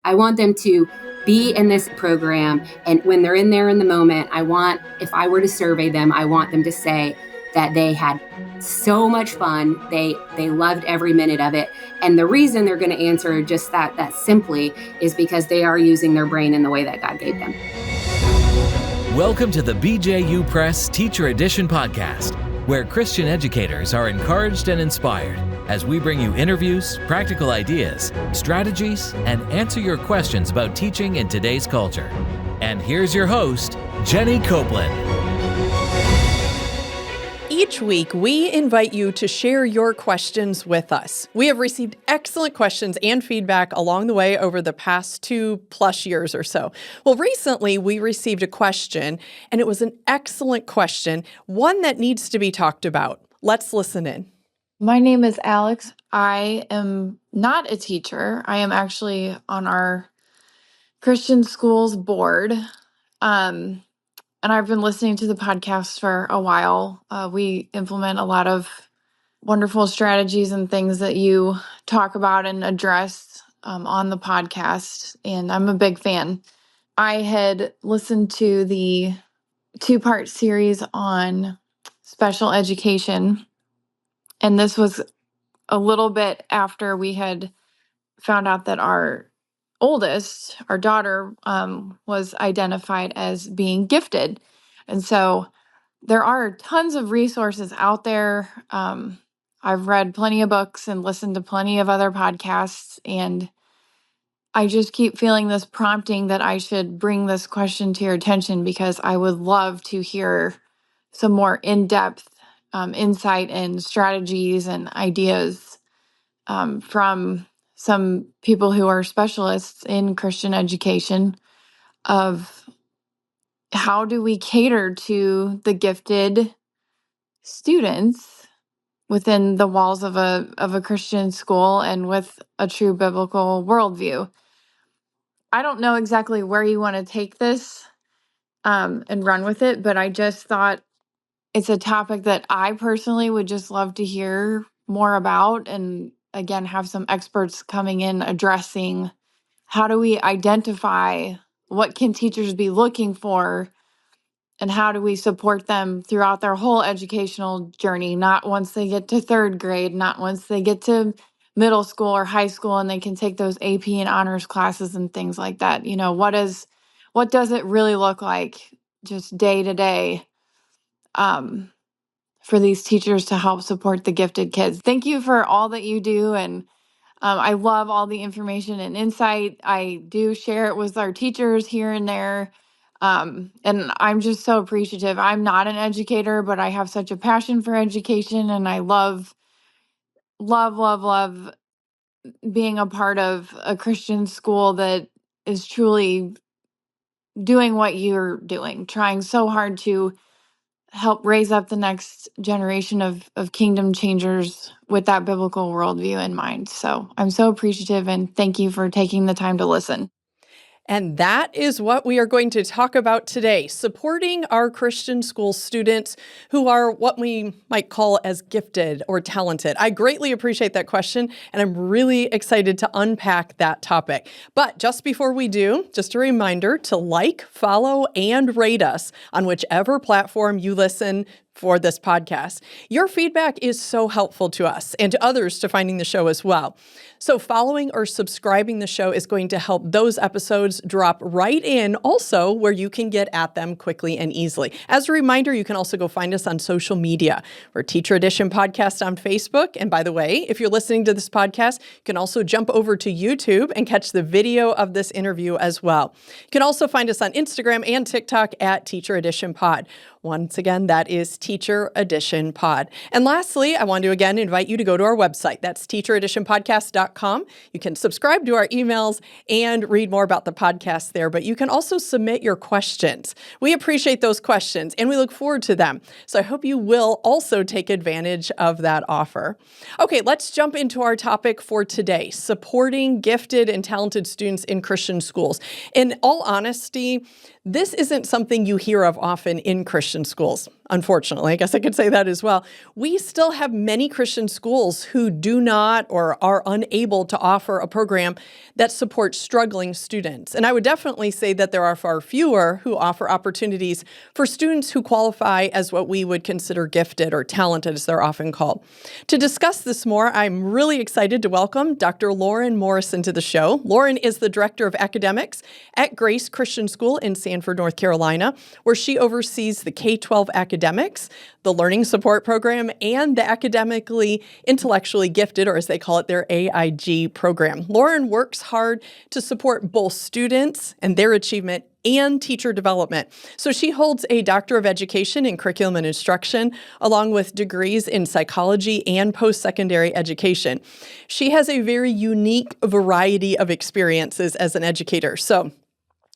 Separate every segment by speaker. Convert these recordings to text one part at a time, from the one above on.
Speaker 1: I want them to be in this program. And when they're in there in the moment, if I were to survey them, I want them to say that they had so much fun. They loved every minute of it. And the reason they're going to answer just that simply is because they are using their brain in the way that God gave them.
Speaker 2: Welcome to the BJU Press Teacher Edition podcast, where Christian educators are encouraged and inspired as we bring you interviews, practical ideas, strategies, and answer your questions about teaching in today's culture. And here's your host, Jenny Copeland.
Speaker 3: Each week, we invite you to share your questions with us. We have received excellent questions and feedback along the way over the past 2+ years or so. Well, recently, we received a question, and it was an excellent question, one that needs to be talked about. Let's listen in.
Speaker 4: My name is Alex. I am not a teacher. I am actually on our Christian schools board. And I've been listening to the podcast for a while. We implement a lot of wonderful strategies and things that you talk about and address on the podcast, and I'm a big fan. I had listened to the 2-part series on special education, and this was a little bit after we had found out that our oldest, our daughter, was identified as being gifted. And so there are tons of resources out there. I've read plenty of books and listened to plenty of other podcasts, and I just keep feeling this prompting that I should bring this question to your attention because I would love to hear some more in-depth insight and strategies and ideas from some people who are specialists in Christian education of how do we cater to the gifted students within the walls of a Christian school and with a true biblical worldview. I don't know exactly where you want to take this and run with it, but I just thought it's a topic that I personally would just love to hear more about, and again, have some experts coming in addressing how do we identify what can teachers be looking for and how do we support them throughout their whole educational journey, not once they get to 3rd grade, not once they get to middle school or high school and they can take those AP and honors classes and things like that. You know, what does it really look like just day to day for these teachers to help support the gifted kids? Thank you for all that you do, and I love all the information and insight. I do share it with our teachers here and there. And I'm just so appreciative. I'm not an educator, but I have such a passion for education, and I love being a part of a Christian school that is truly doing what you're doing, trying so hard to help raise up the next generation of kingdom changers with that biblical worldview in mind. So I'm so appreciative, and thank you for taking the time to listen.
Speaker 3: And that is what we are going to talk about today, supporting our Christian school students who are what we might call as gifted or talented. I greatly appreciate that question, and I'm really excited to unpack that topic. But just before we do, just a reminder to like, follow, and rate us on whichever platform you listen for this podcast. Your feedback is so helpful to us and to others to finding the show as well. So following or subscribing the show is going to help those episodes drop right in also where you can get at them quickly and easily. As a reminder, you can also go find us on social media. We're Teacher Edition Podcast on Facebook. And by the way, if you're listening to this podcast, you can also jump over to YouTube and catch the video of this interview as well. You can also find us on Instagram and TikTok at Teacher Edition Pod. Once again, that is Teacher Edition Pod. And lastly, I want to again invite you to go to our website. That's teachereditionpodcast.com. You can subscribe to our emails and read more about the podcast there, but you can also submit your questions. We appreciate those questions and we look forward to them. So I hope you will also take advantage of that offer. Okay, let's jump into our topic for today, supporting gifted and talented students in Christian schools. In all honesty, this isn't something you hear of often in Christian schools. unfortunately, I guess I could say that as well, we still have many Christian schools who do not or are unable to offer a program that supports struggling students. And I would definitely say that there are far fewer who offer opportunities for students who qualify as what we would consider gifted or talented, as they're often called. To discuss this more, I'm really excited to welcome Dr. Lauren Morrison to the show. Lauren is the Director of Academics at Grace Christian School in Sanford, North Carolina, where she oversees the K-12 academics, the Learning Support Program, and the Academically Intellectually Gifted, or as they call it, their AIG program. Lauren works hard to support both students and their achievement and teacher development. So she holds a Doctor of Education in Curriculum and Instruction, along with degrees in psychology and post-secondary education. She has a very unique variety of experiences as an educator. So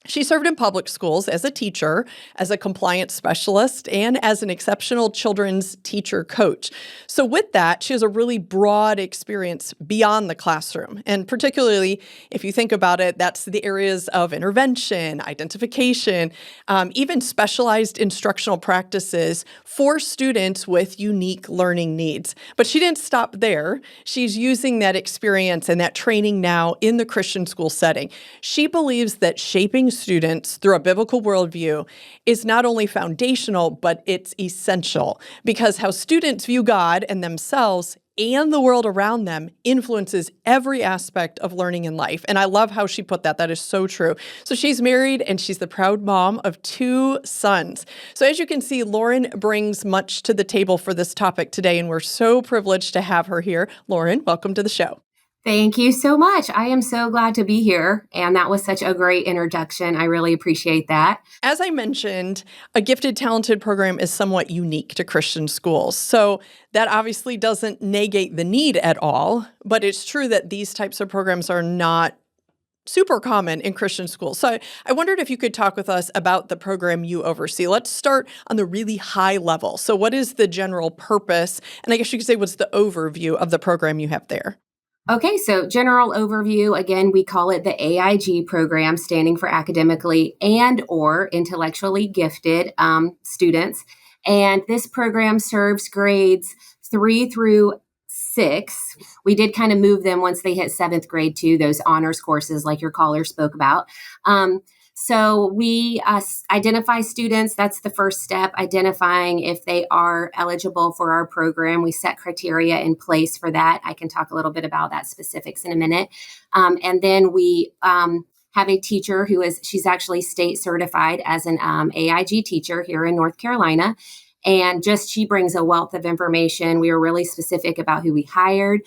Speaker 3: she served in public schools as a teacher, as a compliance specialist, and as an exceptional children's teacher coach. So with that, she has a really broad experience beyond the classroom. And particularly, if you think about it, that's the areas of intervention, identification, even specialized instructional practices for students with unique learning needs. But she didn't stop there. She's using that experience and that training now in the Christian school setting. She believes that shaping students through a biblical worldview is not only foundational, but it's essential, because how students view God and themselves and the world around them influences every aspect of learning in life. And I love how she put that. That is so true. So she's married and she's the proud mom of 2 sons. So as you can see, Lauren brings much to the table for this topic today, and we're so privileged to have her here. Lauren, welcome to the show.
Speaker 1: Thank you so much. I am so glad to be here. And that was such a great introduction. I really appreciate that.
Speaker 3: As I mentioned, a gifted, talented program is somewhat unique to Christian schools. So that obviously doesn't negate the need at all, but it's true that these types of programs are not super common in Christian schools. So I wondered if you could talk with us about the program you oversee. Let's start on the really high level. So what is the general purpose? And I guess you could say, what's the overview of the program you have there?
Speaker 1: Okay, so general overview, again, we call it the AIG program, standing for Academically and or Intellectually Gifted students. And this program serves grades 3 through 6. We did kind of move them once they hit 7th grade to those honors courses like your caller spoke about. So we identify students. That's the first step, identifying if they are eligible for our program. We set criteria in place for that. I can talk a little bit about that specifics in a minute. And then we have a teacher she's actually state certified as an AIG teacher here in North Carolina. And she brings a wealth of information. We were really specific about who we hired.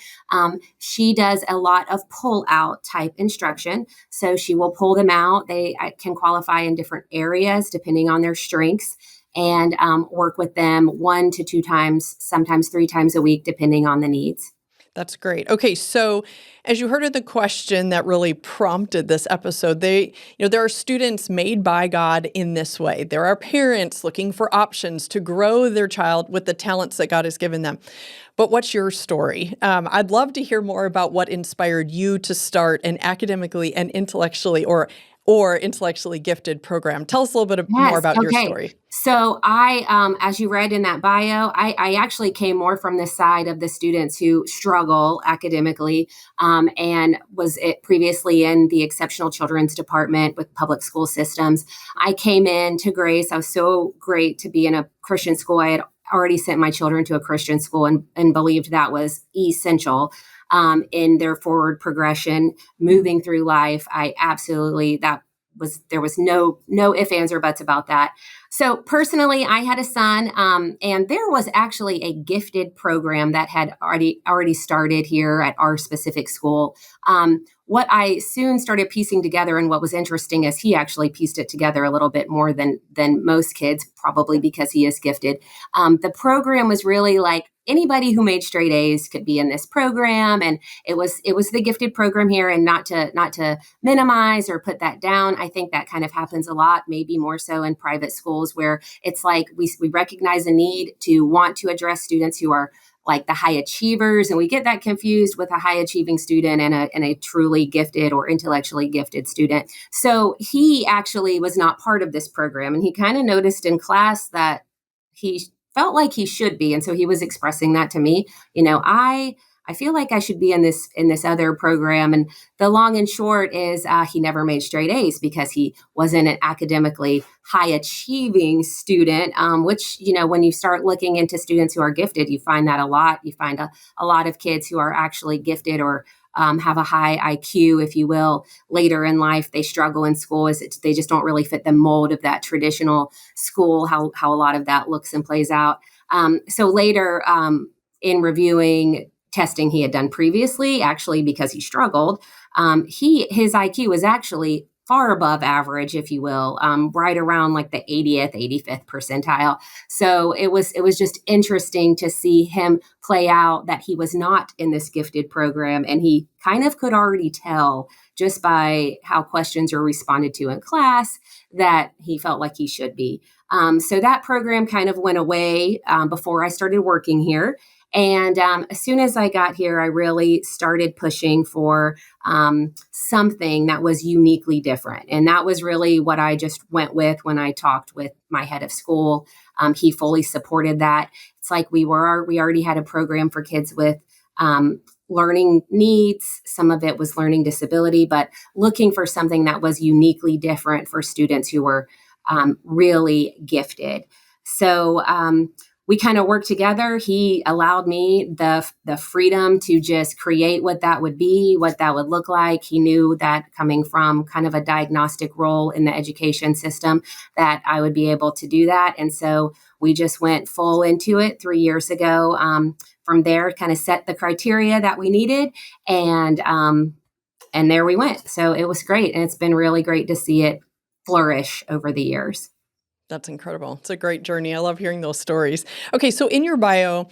Speaker 1: She does a lot of pull-out type instruction. So she will pull them out. They can qualify in different areas depending on their strengths, and work with them 1 to 2 times, sometimes 3 times a week, depending on the needs.
Speaker 3: That's great. Okay, so as you heard of the question that really prompted this episode, there are students made by God in this way. There are parents looking for options to grow their child with the talents that God has given them. But what's your story? I'd love to hear more about what inspired you to start an academically and intellectually or intellectually gifted program. Tell us a little bit more about your story.
Speaker 1: So I, as you read in that bio, I actually came more from the side of the students who struggle academically, and was previously in the exceptional children's department with public school systems. I came in to Grace. I was so great to be in a Christian school. I had already sent my children to a Christian school and believed that was essential in their forward progression, moving through life. There was no ifs, ands, or buts about that. So personally, I had a son, and there was actually a gifted program that had already started here at our specific school. What I soon started piecing together, and what was interesting is he actually pieced it together a little bit more than most kids, probably because he is gifted. The program was really like anybody who made straight A's could be in this program, and it was the gifted program here. And not to minimize or put that down, I think that kind of happens a lot, maybe more so in private schools, where it's like we recognize a need to want to address students who are like the high achievers, and we get that confused with a high achieving student and a truly gifted or intellectually gifted student. So he actually was not part of this program, and he kind of noticed in class that he felt like he should be. And so he was expressing that to me. I feel like I should be in this other program. And the long and short is he never made straight A's because he wasn't an academically high achieving student, which, when you start looking into students who are gifted, you find that a lot. You find a lot of kids who are actually gifted or have a high IQ, if you will, later in life. They struggle in school they just don't really fit the mold of that traditional school, how a lot of that looks and plays out. So later in reviewing testing he had done previously, actually, because he struggled, his IQ was actually far above average, if you will, right around like the 80th, 85th percentile. So it was just interesting to see him play out that he was not in this gifted program. And he kind of could already tell just by how questions were responded to in class that he felt like he should be. So that program kind of went away before I started working here. And as soon as I got here, I really started pushing for something that was uniquely different. And that was really what I just went with when I talked with my head of school. He fully supported that. It's like we already had a program for kids with learning needs. Some of it was learning disability, but looking for something that was uniquely different for students who were really gifted. So we kind of worked together. He allowed me the freedom to just create what that would be, what that would look like. He knew that coming from kind of a diagnostic role in the education system, that I would be able to do that. And so we just went full into it 3 years ago. From there, kind of set the criteria that we needed, and there we went. So it was great, and it's been really great to see it flourish over the years.
Speaker 3: That's incredible. It's a great journey. I love hearing those stories. Okay, so in your bio,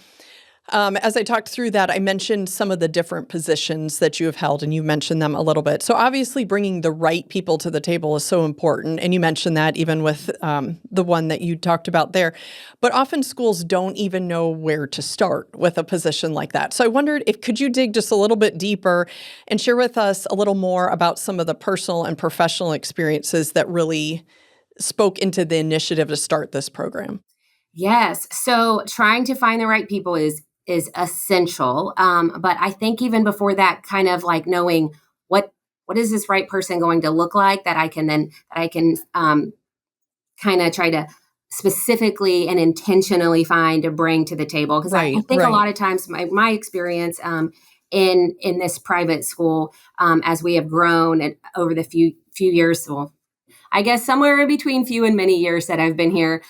Speaker 3: as I talked through that, I mentioned some of the different positions that you have held, and you mentioned them a little bit. So obviously bringing the right people to the table is so important, and you mentioned that even with the one that you talked about there. But often schools don't even know where to start with a position like that. So I wondered could you dig just a little bit deeper and share with us a little more about some of the personal and professional experiences that really spoke into the initiative to start this program?
Speaker 1: Yes. So trying to find the right people is essential. But I think even before that, kind of like knowing what is this right person going to look like that I can kind of try to specifically and intentionally find to bring to the table. Because I think a lot of times my experience in this private school, as we have grown and over the few years, well, I guess somewhere in between few and many years that I've been here,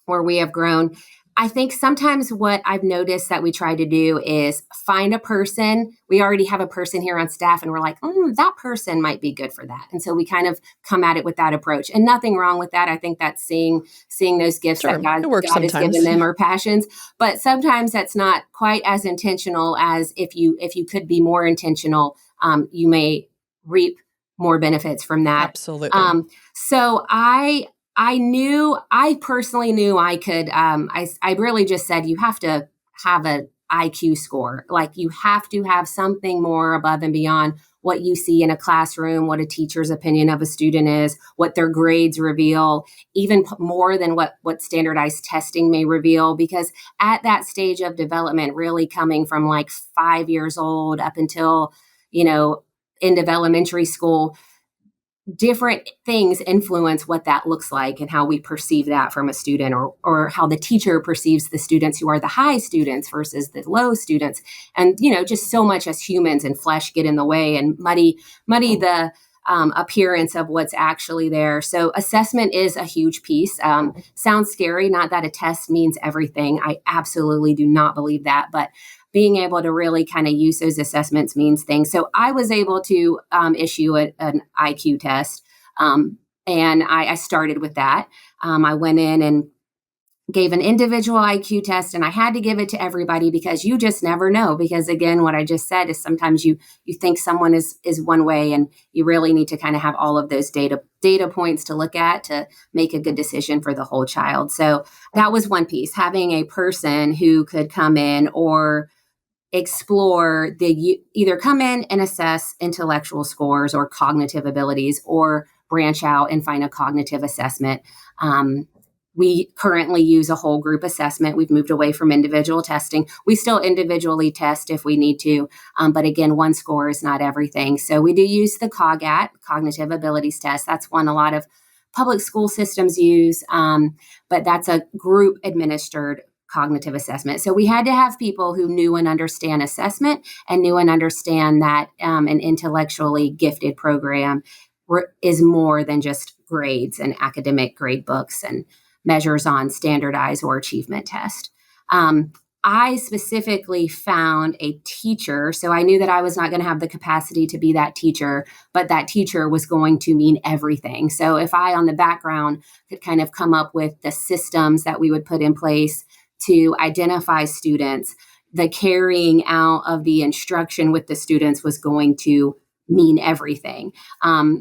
Speaker 1: where we have grown. I think sometimes what I've noticed that we try to do is find a person. We already have a person here on staff and we're like, that person might be good for that. And so we kind of come at it with that approach, and nothing wrong with that. I think that's seeing those gifts that God has given them or passions. But sometimes that's not quite as intentional as if you could be more intentional, you may reap more benefits from that.
Speaker 3: Absolutely.
Speaker 1: So I personally knew I could, I really just said, you have to have an IQ score. Like you have to have something more above and beyond what you see in a classroom, what a teacher's opinion of a student is, what their grades reveal, even more than what standardized testing may reveal. Because at that stage of development, really coming from like 5 years old up until, end of elementary school, different things influence what that looks like and how we perceive that from a student, or how the teacher perceives the students who are the high students versus the low students. And, just so much as humans and flesh get in the way and muddy the appearance of what's actually there. So assessment is a huge piece. Sounds scary, not that a test means everything. I absolutely do not believe that, but being able to really kind of use those assessments means things. So I was able to issue an IQ test, and I started with that. I went in and gave an individual IQ test, and I had to give it to everybody because you just never know. Because again, what I just said is sometimes you think someone is one way, and you really need to kind of have all of those data points to look at to make a good decision for the whole child. So that was one piece, having a person who could come in or explore either come in and assess intellectual scores or cognitive abilities, or branch out and find a cognitive assessment. We currently use a whole group assessment. We've moved away from individual testing. We still individually test if we need to, but again, one score is not everything. So we do use the COGAT, Cognitive Abilities Test. That's one a lot of public school systems use, but that's a group administered cognitive assessment. So we had to have people who knew and understand assessment and knew and understand that an intellectually gifted program is more than just grades and academic grade books and measures on standardized or achievement test. I specifically found a teacher, so I knew that I was not going to have the capacity to be that teacher, but that teacher was going to mean everything. So if I, on the background, could kind of come up with the systems that we would put in place to identify students, the carrying out of the instruction with the students was going to mean everything.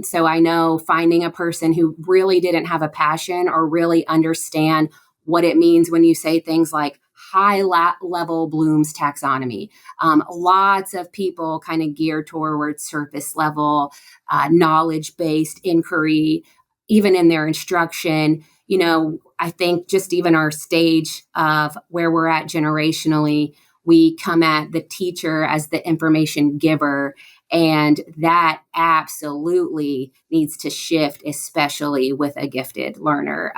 Speaker 1: So I know finding a person who really didn't have a passion or really understand what it means when you say things like high level Bloom's taxonomy. Lots of people kind of geared towards surface level, knowledge-based inquiry, even in their instruction. I think just even our stage of where we're at generationally, we come at the teacher as the information giver, and that absolutely needs to shift, especially with a gifted learner,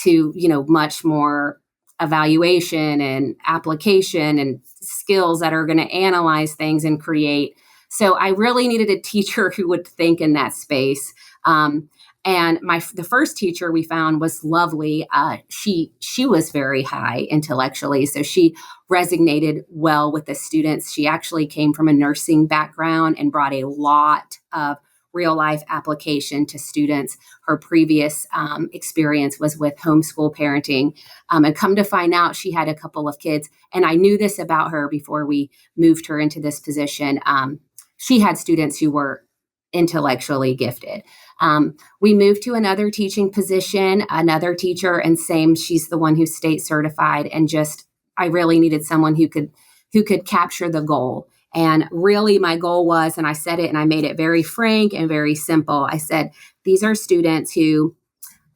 Speaker 1: to much more evaluation and application and skills that are going to analyze things and create. So I really needed a teacher who would think in that space. And the first teacher we found was lovely. She was very high intellectually, so she resonated well with the students. She actually came from a nursing background and brought a lot of real life application to students. Her previous experience was with homeschool parenting. And come to find out, she had a couple of kids. And I knew this about her before we moved her into this position. She had students who were intellectually gifted. We moved to another teaching position, another teacher, and same, she's the one who's state certified. And just, I really needed someone who could capture the goal. And really my goal was, and I said it and I made it very frank and very simple. I said, these are students who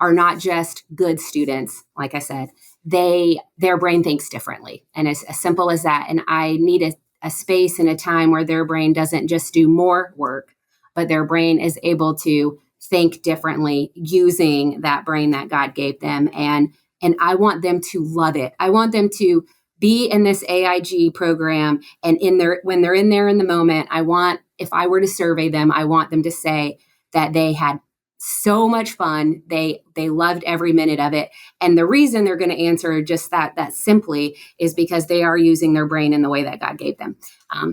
Speaker 1: are not just good students. Like I said, their brain thinks differently. And it's as simple as that. And I need a space and a time where their brain doesn't just do more work, but their brain is able to think differently using that brain that God gave them. And I want them to love it. I want them to be in this AIG program, and when they're in there in the moment, if I were to survey them, I want them to say that they had so much fun. They loved every minute of it. And the reason they're going to answer just that simply is because they are using their brain in the way that God gave them.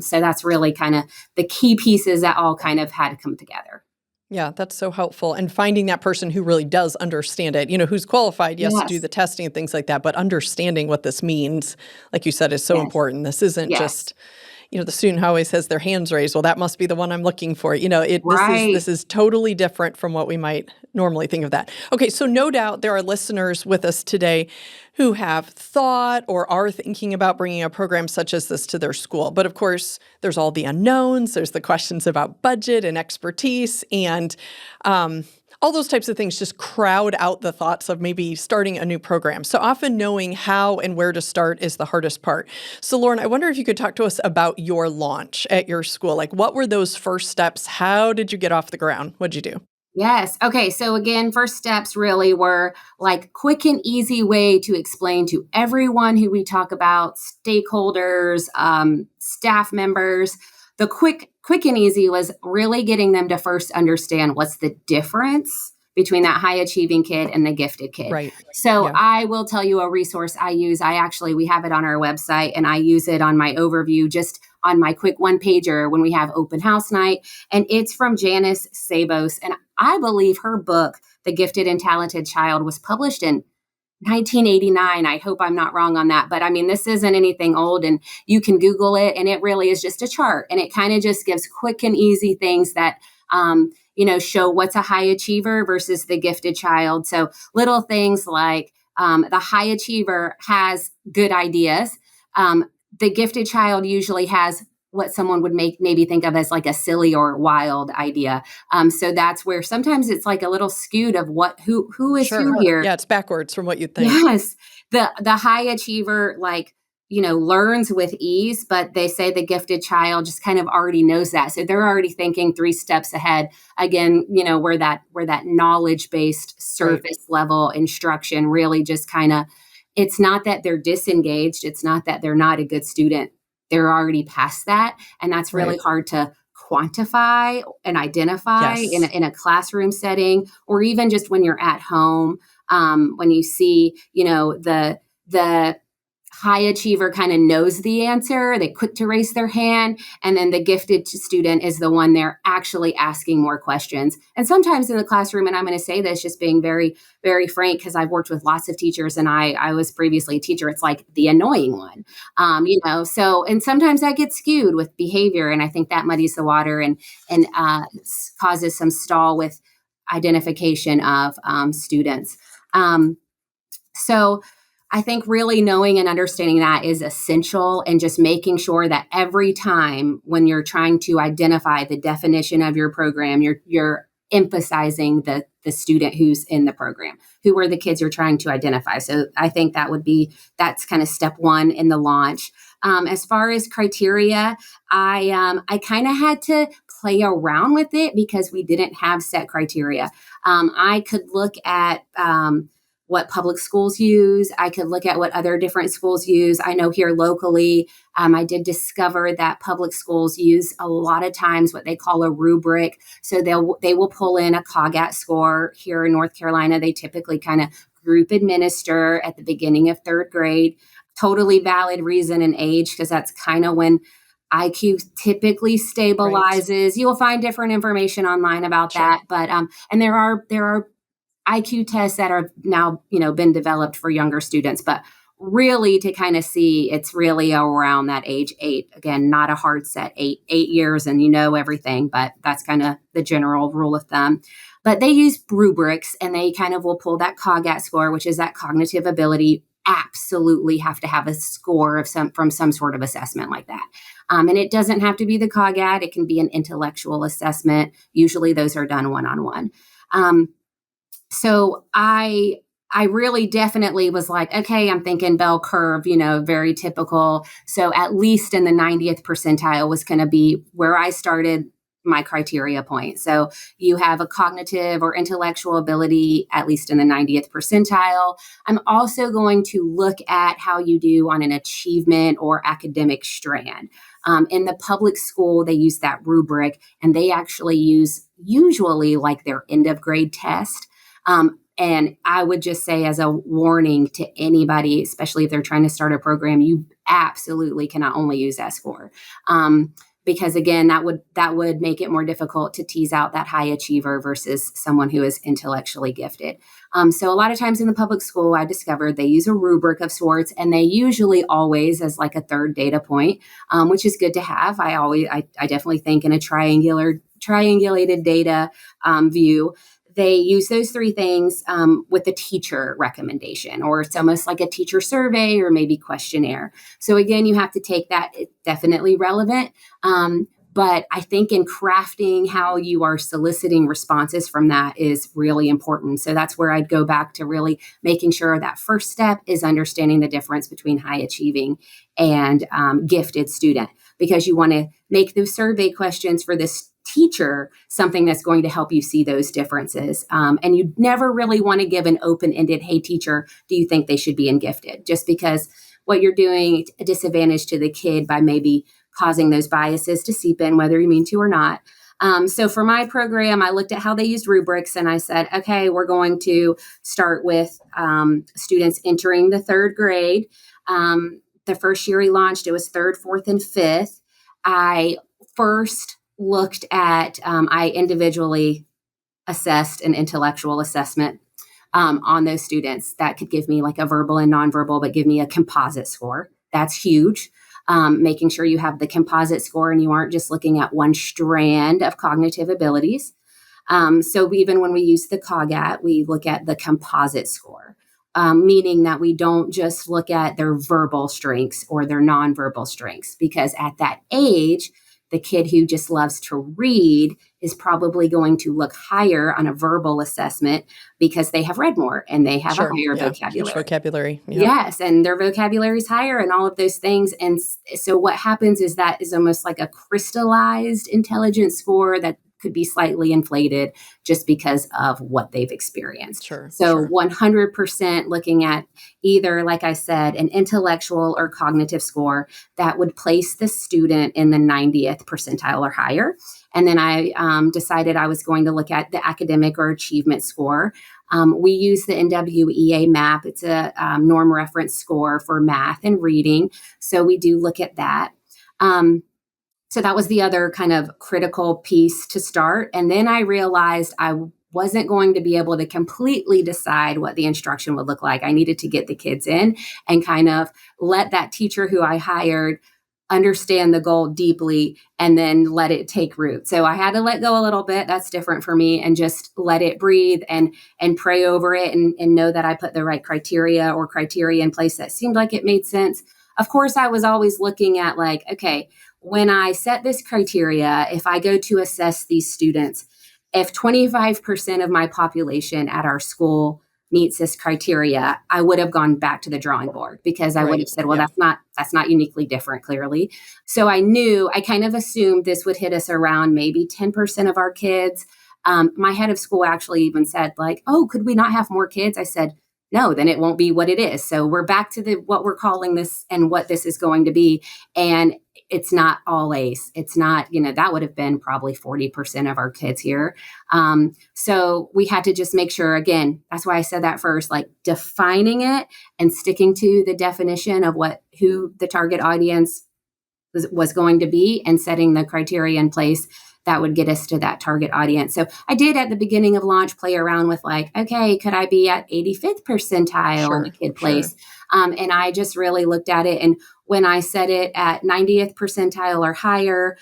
Speaker 1: So that's really kind of the key pieces that all kind of had to come together.
Speaker 3: Yeah, that's so helpful. And finding that person who really does understand it, who's qualified, yes, to do the testing and things like that, but understanding what this means, like you said, is so important. This isn't just, the student who always has their hands raised. Well, that must be the one I'm looking for. This is totally different from what we might normally think of that. Okay, so no doubt there are listeners with us today who have thought or are thinking about bringing a program such as this to their school. But of course, there's all the unknowns. There's the questions about budget and expertise, and all those types of things just crowd out the thoughts of maybe starting a new program. So often knowing how and where to start is the hardest part. So Lauren, I wonder if you could talk to us about your launch at your school. Like, what were those first steps? How did you get off the ground? What'd you do?
Speaker 1: Yes. Okay. So again, first steps really were like quick and easy way to explain to everyone who we talk about, stakeholders, staff members. The quick and easy was really getting them to first understand what's the difference between that high achieving kid and the gifted kid.
Speaker 3: Right.
Speaker 1: So I will tell you a resource I use. We have it on our website, and I use it on my overview, just on my quick one pager when we have open house night. And it's from Janice Sabos. And I believe her book, The Gifted and Talented Child, was published in 1989. I hope I'm not wrong on that. But I mean, this isn't anything old, and you can Google it, and it really is just a chart. And it kind of just gives quick and easy things that, show what's a high achiever versus the gifted child. So little things like the high achiever has good ideas. The gifted child usually has what someone would maybe think of as like a silly or wild idea. So that's where sometimes it's like a little skewed of who is who
Speaker 3: Sure.
Speaker 1: here.
Speaker 3: Yeah, it's backwards from what you'd think.
Speaker 1: Yes. The high achiever, like, learns with ease, but they say the gifted child just kind of already knows that. So they're already thinking 3 steps ahead. Again, where that knowledge-based
Speaker 3: Right.
Speaker 1: surface level instruction really just kind of, it's not that they're disengaged. It's not that they're not a good student. They're already past that. And that's really
Speaker 3: Right.
Speaker 1: hard to quantify and identify in
Speaker 3: Yes.
Speaker 1: in a classroom setting, or even just when you're at home. When you see, the high achiever kind of knows the answer, they quick to raise their hand, and then the gifted student is the one they're actually asking more questions. And sometimes in the classroom, and I'm going to say this just being very, very frank, because I've worked with lots of teachers, and I was previously a teacher, it's like the annoying one, so, and sometimes that gets skewed with behavior, and I think that muddies the water and causes some stall with identification of students. So I think really knowing and understanding that is essential, and just making sure that every time when you're trying to identify the definition of your program, you're emphasizing the student who's in the program, who are the kids you're trying to identify. So I think that's kind of step one in the launch. As far as criteria, I kind of had to play around with it because we didn't have set criteria. I could look at what public schools use. I could look at what other different schools use. I know here locally, I did discover that public schools use a lot of times what they call a rubric. So they will pull in a COGAT score. Here in North Carolina, they typically kind of group administer at the beginning of 3rd grade. Totally valid reason and age, because that's kind of when IQ typically stabilizes. Right. You will find different information online about that, but and there are IQ tests that are now, been developed for younger students, but really to kind of see, it's really around that age 8. Again, not a hard set, 8 years and everything, but that's kind of the general rule of thumb. But they use rubrics, and they kind of will pull that COGAT score, which is that cognitive ability. Absolutely have to have a score from some sort of assessment like that. And it doesn't have to be the COGAT. It can be an intellectual assessment. Usually those are done one-on-one. So I really definitely was like, okay, I'm thinking bell curve, very typical. So at least in the 90th percentile was going to be where I started my criteria point. So you have a cognitive or intellectual ability, at least in the 90th percentile. I'm also going to look at how you do on an achievement or academic strand. In the public school, they use that rubric, and they actually use usually like their end of grade test. And I would just say, as a warning to anybody, especially if they're trying to start a program, you absolutely cannot only use that score. Because again, that would make it more difficult to tease out that high achiever versus someone who is intellectually gifted. So a lot of times in the public school, I discovered they use a rubric of sorts, and they usually always as like a 3rd data point, which is good to have. I definitely think in a triangulated data view, they use those 3 things with the teacher recommendation, or it's almost like a teacher survey or maybe questionnaire. So again, you have to take that. It's definitely relevant. But I think in crafting how you are soliciting responses from that is really important. So that's where I'd go back to really making sure that first step is understanding the difference between high achieving and gifted student, because you want to make those survey questions for this teacher something that's going to help you see those differences. And you never really want to give an open-ended, hey, teacher, do you think they should be in gifted? Just because what you're doing a disadvantage to the kid by maybe causing those biases to seep in, whether you mean to or not. So for my program, I looked at how they used rubrics, and I said, okay, we're going to start with students entering the 3rd grade. The first year we launched, it was 3rd, 4th, and 5th. I first looked at, I individually assessed an intellectual assessment on those students that could give me like a verbal and nonverbal, but give me a composite score. That's huge. Making sure you have the composite score and you aren't just looking at one strand of cognitive abilities. So even when we use the COGAT, we look at the composite score. meaning that we don't just look at their verbal strengths or their nonverbal strengths, because at that age, the kid who just loves to read is probably going to look higher on a verbal assessment because they have read more and they have a
Speaker 3: Sure.
Speaker 1: higher
Speaker 3: Yeah. Huge
Speaker 1: vocabulary.
Speaker 3: vocabulary. Yep.
Speaker 1: Yes, and their vocabulary is higher and all of those things. And so what happens is that is almost like a crystallized intelligence score that could be slightly inflated just because of what they've experienced.
Speaker 3: Sure.
Speaker 1: So
Speaker 3: Sure.
Speaker 1: 100% looking at either, like I said, an intellectual or cognitive score that would place the student in the 90th percentile or higher. And then I decided I was going to look at the academic or achievement score. We use the NWEA map. It's a norm reference score for math and reading. So we do look at that. So that was the other kind of critical piece to start. And then I realized I wasn't going to be able to completely decide what the instruction would look like. I needed to get the kids in and kind of let that teacher who I hired understand the goal deeply and then let it take root. So I had to let go a little bit. That's different for me, and just let it breathe and pray over it and know that I put the right criteria in place that seemed like it made sense. Of course, I was always looking at like, okay, when I set this criteria, if I go to assess these students, if 25% of my population at our school meets this criteria, I would have gone back to the drawing board, because I would have said, well,
Speaker 3: Yeah.
Speaker 1: that's not uniquely different, clearly. So I kind of assumed this would hit us around maybe 10% of our kids. My head of school actually even said like, oh, could we not have more kids? I said, no, then it won't be what it is. So we're back to what we're calling this and what this is going to be. And it's not all A's. It's not, that would have been probably 40% of our kids here. So we had to just make sure, again, that's why I said that first, like defining it and sticking to the definition of who the target audience was going to be, and setting the criteria in place that would get us to that target audience. So I did at the beginning of launch play around with like, okay, could I be at 85th percentile in the kid place? And I just really looked at it. And when I set it at 90th percentile or higher,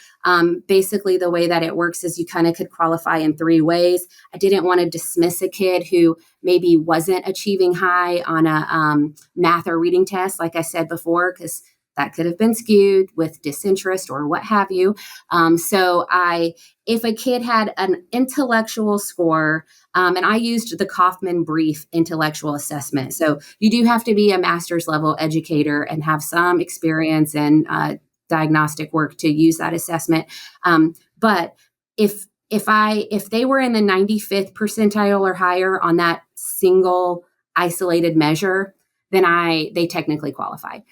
Speaker 1: basically the way that it works is you kind of could qualify in 3 ways. I didn't want to dismiss a kid who maybe wasn't achieving high on a math or reading test, like I said before, because that could have been skewed with disinterest or what have you. If a kid had an intellectual score, and I used the Kaufman Brief intellectual assessment. So you do have to be a master's level educator and have some experience in diagnostic work to use that assessment. But if they were in the 95th percentile or higher on that single isolated measure, then they technically qualified.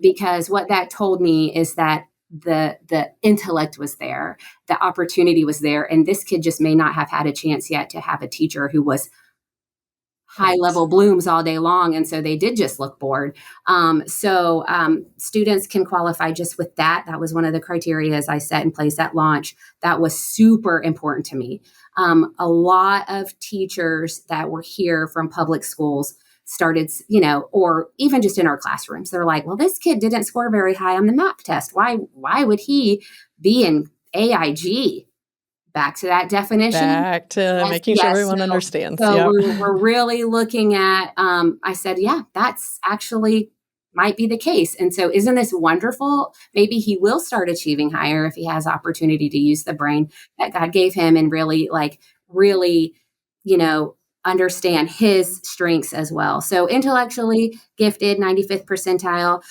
Speaker 1: Because what that told me is that the intellect was there, the opportunity was there, and this kid just may not have had a chance yet to have a teacher who was high level blooms all day long. And so they did just look bored. Students can qualify just with that. That was one of the criteria I set in place at launch. That was super important to me. A lot of teachers that were here from public schools started, or even just in our classrooms, they're like, well, this kid didn't score very high on the math test. Why would he be in AIG? Back to that definition.
Speaker 3: Back to making sure everyone understands.
Speaker 1: So we're really looking at, I said, yeah, that's actually might be the case. And so isn't this wonderful? Maybe he will start achieving higher if he has opportunity to use the brain that God gave him and really, understand his strengths as well. So intellectually gifted, 95th percentile,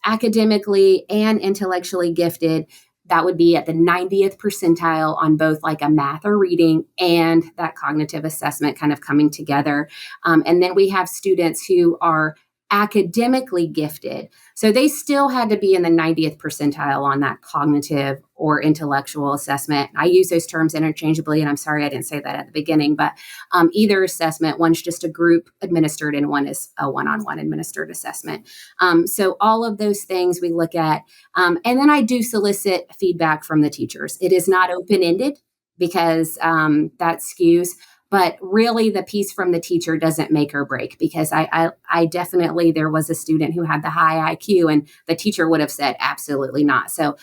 Speaker 1: academically and intellectually gifted, that would be at the 90th percentile on both like a math or reading and that cognitive assessment kind of coming together. And then we have students who are academically gifted. So they still had to be in the 90th percentile on that cognitive or intellectual assessment. I use those terms interchangeably, and I'm sorry I didn't say that at the beginning, but either assessment, one's just a group administered and one is a one-on-one administered assessment. So all of those things we look at. And then I do solicit feedback from the teachers. It is not open-ended because that skews. But really, the piece from the teacher doesn't make or break, because I definitely, there was a student who had the high IQ and the teacher would have said, absolutely not. So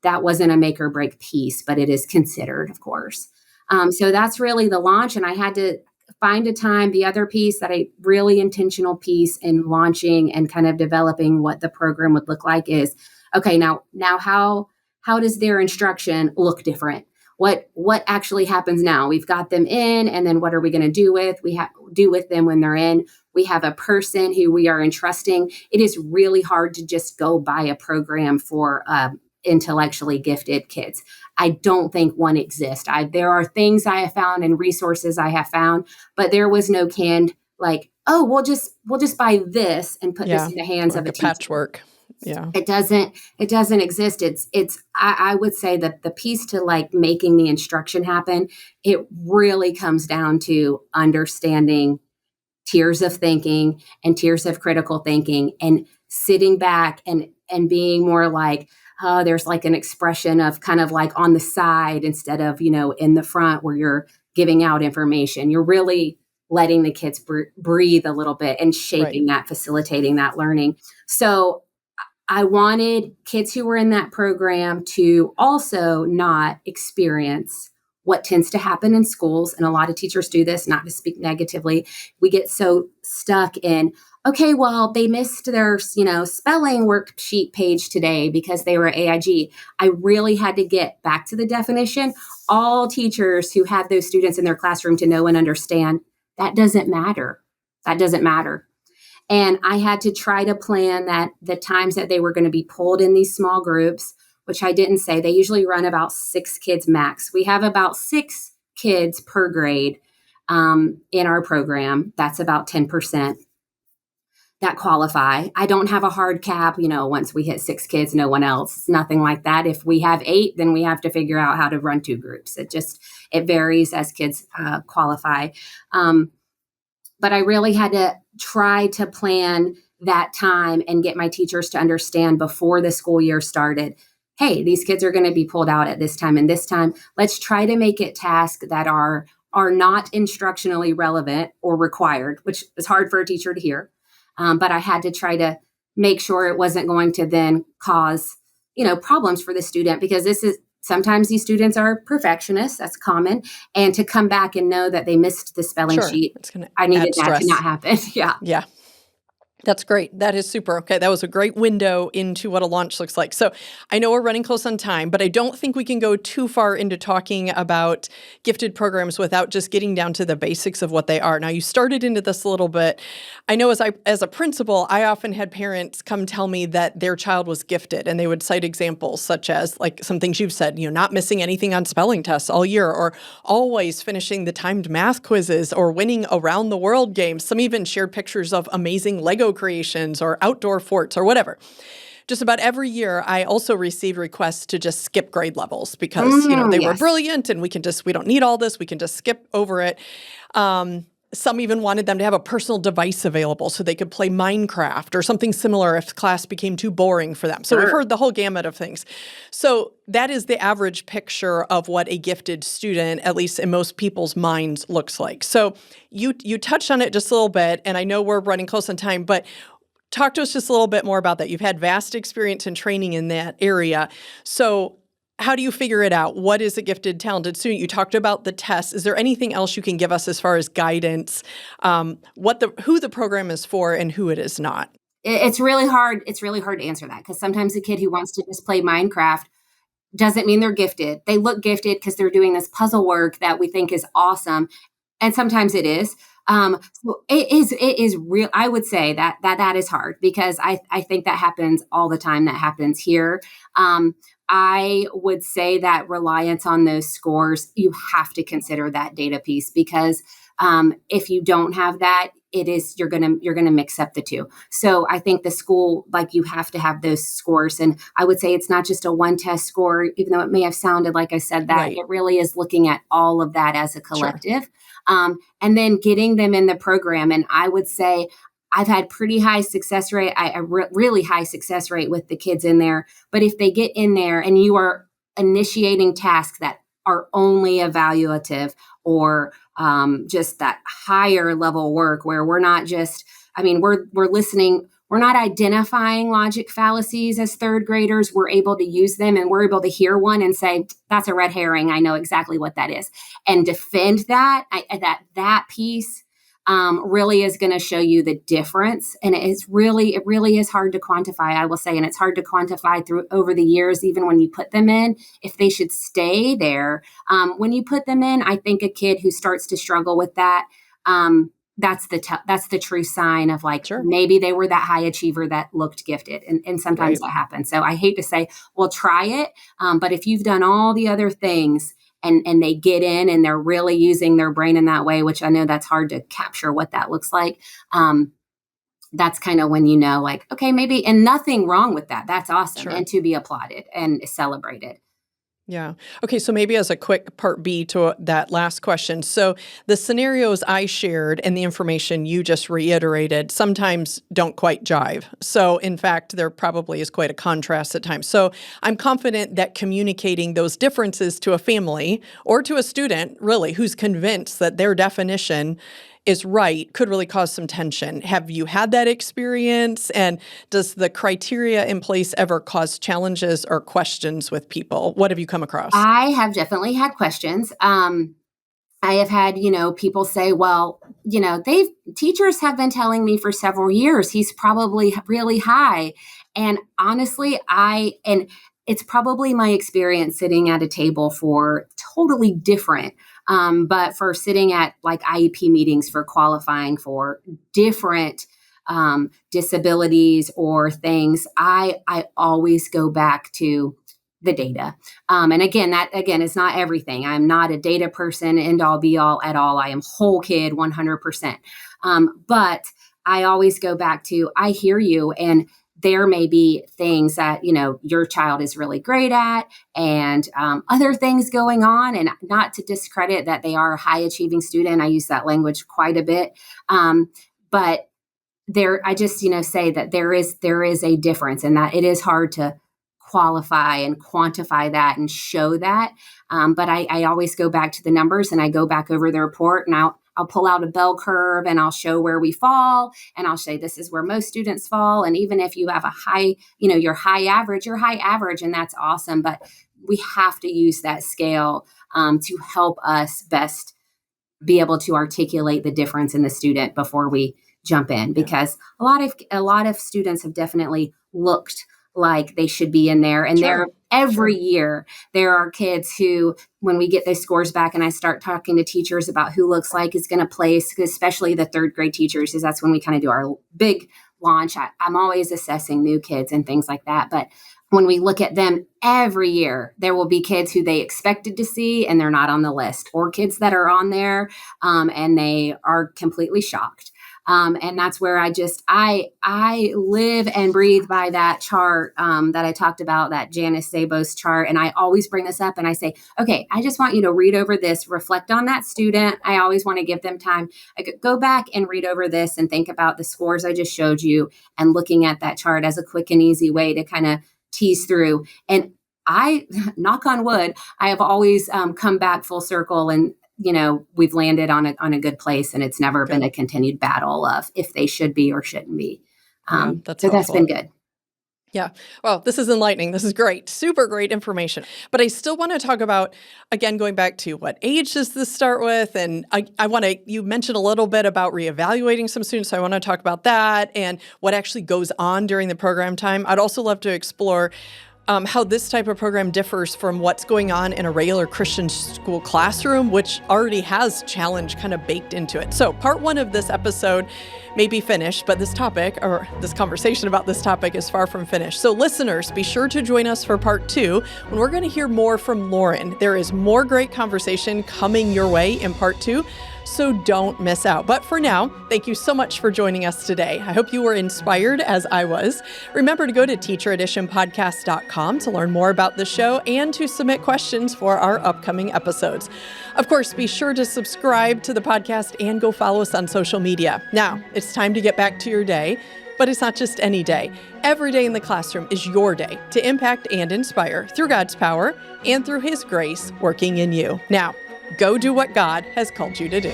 Speaker 1: that wasn't a make or break piece, but it is considered, of course. So that's really the launch. And I had to find a time. The other piece that I really intentional piece in launching and kind of developing what the program would look like is, okay, now how does their instruction look different? What actually happens now? We've got them in, and then what are we going to do with them when they're in? We have a person who we are entrusting. It is really hard to just go buy a program for intellectually gifted kids. I don't think one exists. There are things I have found and resources I have found, but there was no canned like, oh, we'll just buy this and put this in the hands of a teacher.
Speaker 3: Patchwork. Yeah.
Speaker 1: It doesn't exist. I would say that the piece to like making the instruction happen, it really comes down to understanding tiers of thinking and tiers of critical thinking and sitting back and being more like, there's like an expression of kind of like on the side instead of, in the front where you're giving out information. You're really letting the kids breathe a little bit and shaping that, facilitating that learning. So I wanted kids who were in that program to also not experience what tends to happen in schools. And a lot of teachers do this, not to speak negatively. We get so stuck in, okay, well, they missed their, spelling worksheet page today because they were AIG. I really had to get back to the definition. All teachers who have those students in their classroom to know and understand, that doesn't matter. That doesn't matter. And I had to try to plan that the times that they were going to be pulled in these small groups, which I didn't say, they usually run about 6 kids max. We have about 6 kids per grade in our program. That's about 10% that qualify. I don't have a hard cap, once we hit 6 kids, no one else. It's nothing like that. If we have 8, then we have to figure out how to run 2 groups. It varies as kids qualify. But I really had to try to plan that time and get my teachers to understand before the school year started, hey, these kids are going to be pulled out at this time and this time. Let's try to make it tasks that are not instructionally relevant or required, which is hard for a teacher to hear. But I had to try to make sure it wasn't going to then cause, problems for the student, because sometimes these students are perfectionists. That's common. And to come back and know that they missed the spelling sheet, I needed that to not happen. Yeah.
Speaker 3: Yeah. That's great. That is super. Okay. That was a great window into what a launch looks like. So I know we're running close on time, but I don't think we can go too far into talking about gifted programs without just getting down to the basics of what they are. Now, you started into this a little bit. I know as a principal, I often had parents come tell me that their child was gifted, and they would cite examples such as like some things you've said, not missing anything on spelling tests all year, or always finishing the timed math quizzes, or winning around the world games. Some even shared pictures of amazing Lego creations or outdoor forts or whatever. Just about every year, I also received requests to just skip grade levels because, they were brilliant and we don't need all this. We can just skip over it. Some even wanted them to have a personal device available so they could play Minecraft or something similar if class became too boring for them. So we've heard the whole gamut of things. So that is the average picture of what a gifted student, at least in most people's minds, looks like. So you touched on it just a little bit, and I know we're running close on time, but talk to us just a little bit more about that. You've had vast experience and training in that area. So how do you figure it out? What is a gifted, talented student? You talked about the tests. Is there anything else you can give us as far as guidance, who the program is for and who it is not?
Speaker 1: It's really hard. It's really hard to answer that, because sometimes a kid who wants to just play Minecraft doesn't mean they're gifted. They look gifted because they're doing this puzzle work that we think is awesome. And sometimes it is. So it is real. I would say that is hard, because I think that happens all the time. That happens here. I would say that reliance on those scores, you have to consider that data piece, because if you don't have that, you're gonna mix up the two. So I think the school, like, you have to have those scores, and I would say it's not just a one test score, even though it may have sounded like I said that. Right. It really is looking at all of that as a collective, and then getting them in the program. And I would say I've had pretty high success rate, really high success rate with the kids in there. But if they get in there and you are initiating tasks that are only evaluative, or just that higher level work where we're not just, we're listening, we're not identifying logic fallacies as third graders. We're able to use them, and we're able to hear one and say, that's a red herring. I know exactly what that is, and defend that. That piece really is going to show you the difference. And it really is hard to quantify, I will say. And it's hard to quantify through over the years, even when you put them in, if they should stay there. When you put them in, I think a kid who starts to struggle with that, that's the true sign of like,
Speaker 3: Sure.
Speaker 1: maybe they were that high achiever that looked gifted. And sometimes that happens. So I hate to say, well, try it. But if you've done all the other things, and they get in and they're really using their brain in that way, which I know that's hard to capture what that looks like. That's kind of when you know, like, okay, maybe, and nothing wrong with that. That's awesome.
Speaker 3: Sure.
Speaker 1: And to be applauded and celebrated.
Speaker 3: Yeah. Okay. So maybe as a quick part B to that last question. So the scenarios I shared and the information you just reiterated sometimes don't quite jive. So in fact, there probably is quite a contrast at times. So I'm confident that communicating those differences to a family or to a student, really, who's convinced that their definition is right, could really cause some tension. Have you had that experience? And does the criteria in place ever cause challenges or questions with people? What have you come across?
Speaker 1: I have definitely had questions. I have had, people say, well, teachers have been telling me for several years, he's probably really high. And honestly, and it's probably my experience sitting at a table for totally different. But for sitting at like IEP meetings for qualifying for different disabilities or things, I always go back to the data. And again, that is not everything. I'm not a data person, end all be all at all. I am whole kid 100%. But I always go back to, I hear you, and there may be things that, your child is really great at and other things going on, and not to discredit that they are a high achieving student. I use that language quite a bit. But I just, say that there is a difference, and that it is hard to qualify and quantify that and show that. But I always go back to the numbers, and I go back over the report, and I'll pull out a bell curve, and I'll show where we fall, and I'll say this is where most students fall. And even if you have a high, you're high average, and that's awesome. But we have to use that scale to help us best be able to articulate the difference in the student before we jump in, because a lot of students have definitely looked like they should be in there. And every year there are kids who, when we get those scores back and I start talking to teachers about who looks like is going to place, especially the third grade teachers, because that's when we kind of do our big launch. I'm always assessing new kids and things like that. But when we look at them every year, there will be kids who they expected to see and they're not on the list, or kids that are on there and they are completely shocked. And that's where I live and breathe by that chart that I talked about, that Janice Szabo's chart. And I always bring this up and I say, okay, I just want you to read over this, reflect on that student. I always want to give them time. I could go back and read over this and think about the scores I just showed you, and looking at that chart as a quick and easy way to kind of tease through. And I, knock on wood, I have always come back full circle, and we've landed on a good place, and it's never been a continued battle of if they should be or shouldn't be. That's been good.
Speaker 3: Yeah. Well, this is enlightening. This is great. Super great information. But I still want to talk about, again, going back to what age does this start with? And you mentioned a little bit about reevaluating some students. So I want to talk about that and what actually goes on during the program time. I'd also love to explore how this type of program differs from what's going on in a regular Christian school classroom, which already has challenge kind of baked into it. So part one of this episode may be finished, but this topic, or this conversation about this topic, is far from finished. So listeners, be sure to join us for part two, when we're going to hear more from Lauren. There is more great conversation coming your way in part two, so don't miss out. But for now, thank you so much for joining us today. I hope you were inspired as I was. Remember to go to teachereditionpodcast.com to learn more about the show and to submit questions for our upcoming episodes. Of course, be sure to subscribe to the podcast and go follow us on social media. Now, it's time to get back to your day, but it's not just any day. Every day in the classroom is your day to impact and inspire through God's power and through His grace working in you. Now, go do what God has called you to do.